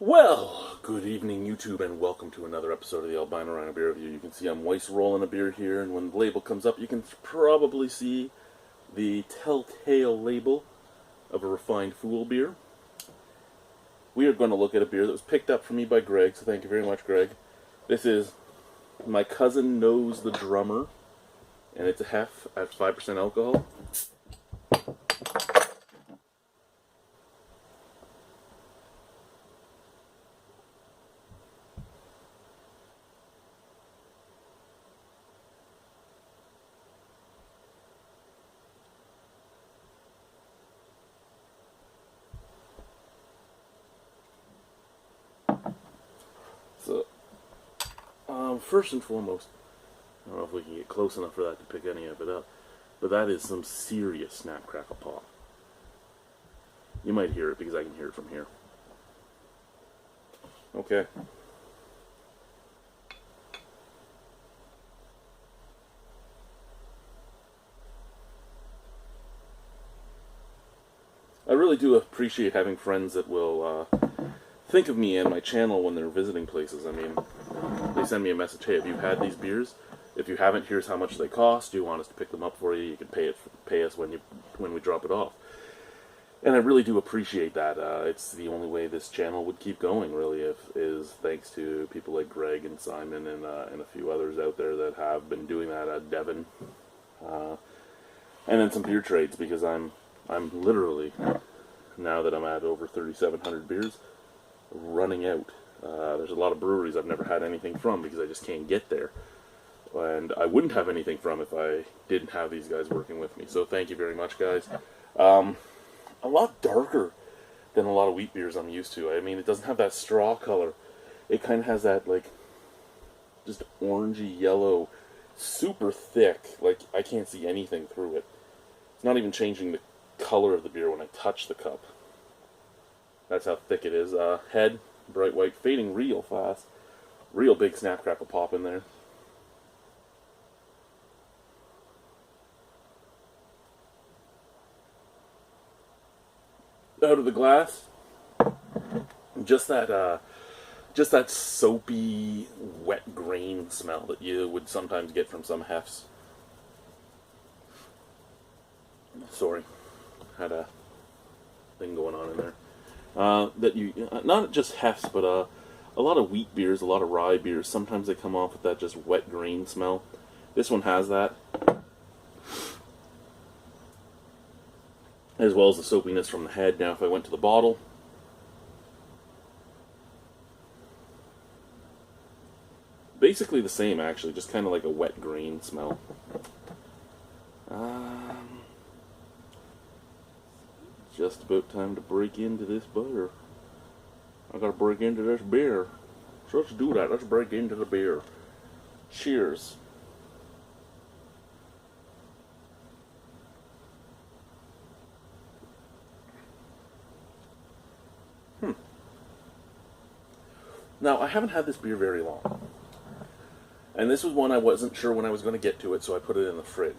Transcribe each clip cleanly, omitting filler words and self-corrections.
Well, good evening YouTube and welcome to another episode of the Albino Rhino beer review. You can see I'm Weiss rolling a beer here, and when the label comes up you can probably see the telltale label of a refined fool beer. We are going to look at a beer that was picked up for me by Greg, so thank you very much, Greg. This is My Cousin Knows the Drummer, and it's a Hefe at 5% alcohol. So, first and foremost, I don't know if we can get close enough for that to pick any of it up, but that is some serious snap, crackle, pop. You might hear it because I can hear it from here. Okay. I really do appreciate having friends that will think of me and my channel when they're visiting places. I mean, they send me a message, hey, have you had these beers? If you haven't, here's how much they cost. Do you want us to pick them up for you? You can pay us when we drop it off. And I really do appreciate that. It's the only way this channel would keep going, really, is thanks to people like Greg and Simon and a few others out there that have been doing that. Devin, and then some beer trades, because I'm literally, now that I'm at over 3,700 beers, running out. There's a lot of breweries I've never had anything from because I just can't get there. And I wouldn't have anything from if I didn't have these guys working with me. So thank you very much, guys. A lot darker than a lot of wheat beers I'm used to. I mean, it doesn't have that straw color. It kind of has that, like, just orangey yellow, super thick. Like, I can't see anything through it. It's not even changing the color of the beer when I touch the cup. That's how thick it is. Head, bright white, fading real fast. Real big snap, crackle, pop in there. Out of the glass, just that soapy, wet grain smell that you would sometimes get from some Hefes. Sorry, had a thing going on in there. That you, not just Hefes, but a lot of wheat beers, a lot of rye beers, sometimes they come off with that just wet grain smell. This one has that, as well as the soapiness from the head. Now if I went to the bottle, basically the same actually, just kind of like a wet grain smell. Just about time to break into this beer. I gotta break into this beer. So let's do that. Let's break into the beer. Cheers. Now, I haven't had this beer very long. And this was one I wasn't sure when I was going to get to it, so I put it in the fridge.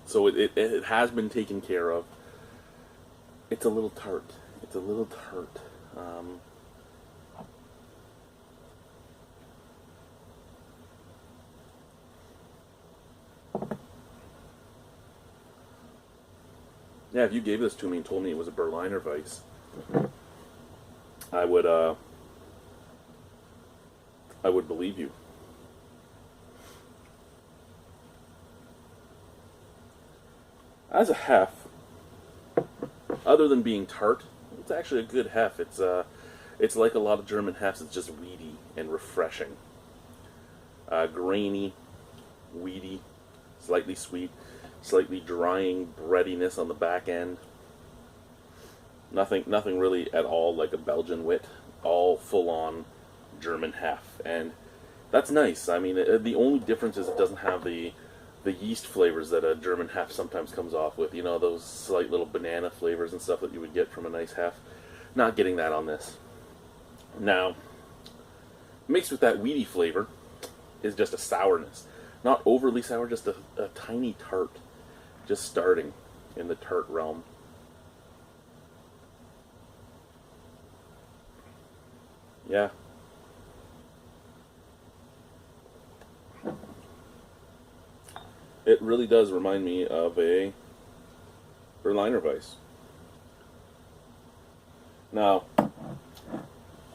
So it has been taken care of. It's a little tart. It's a little tart. Yeah, if you gave this to me and told me it was a Berliner Weiss, I would believe you. As a Hefe, other than being tart, it's actually a good Hefe. It's like a lot of German Hefes. It's just weedy and refreshing. Grainy, weedy, slightly sweet, slightly drying breadiness on the back end. Nothing really at all like a Belgian wit. All full-on German Hefe, and that's nice. I mean, the only difference is it doesn't have the yeast flavors that a German Hefe sometimes comes off with. You know, those slight little banana flavors and stuff that you would get from a nice Hefe. Not getting that on this. Now, mixed with that weedy flavor is just a sourness. Not overly sour, just a tiny tart. Just starting in the tart realm. Yeah. It really does remind me of a Berliner Weiss. Now,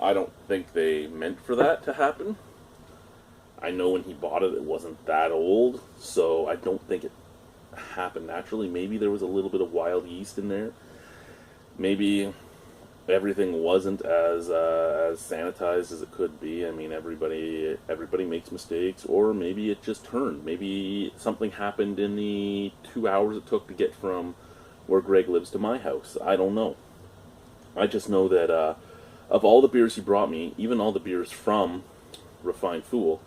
I don't think they meant for that to happen. I know when he bought it, it wasn't that old, so I don't think it happened naturally. Maybe there was a little bit of wild yeast in there. Maybe everything wasn't as sanitized as it could be. I mean, everybody makes mistakes, or maybe it just turned. Maybe something happened in the 2 hours it took to get from where Greg lives to my house. I don't know. I just know that of all the beers he brought me, even all the beers from Refined Fool,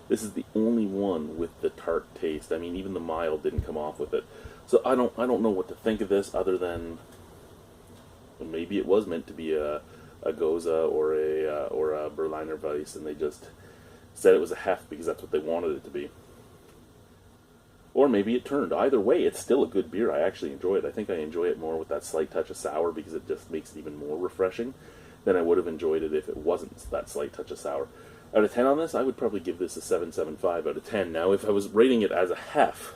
this is the only one with the tart taste. I mean, even the mild didn't come off with it. So I don't know what to think of this other than maybe it was meant to be a Goza or a Berliner Weiss, and they just said it was a Hefe because that's what they wanted it to be. Or maybe it turned. Either way, it's still a good beer. I actually enjoy it. I think I enjoy it more with that slight touch of sour because it just makes it even more refreshing than I would have enjoyed it if it wasn't that slight touch of sour. Out of 10 on this, I would probably give this a 7.75 out of 10. Now, if I was rating it as a Hefe,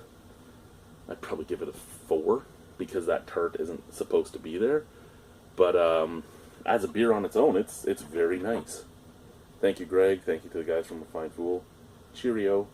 I'd probably give it a 4 because that tart isn't supposed to be there. But as a beer on its own, it's very nice. Thank you, Greg. Thank you to the guys from Refined Fool. Cheerio.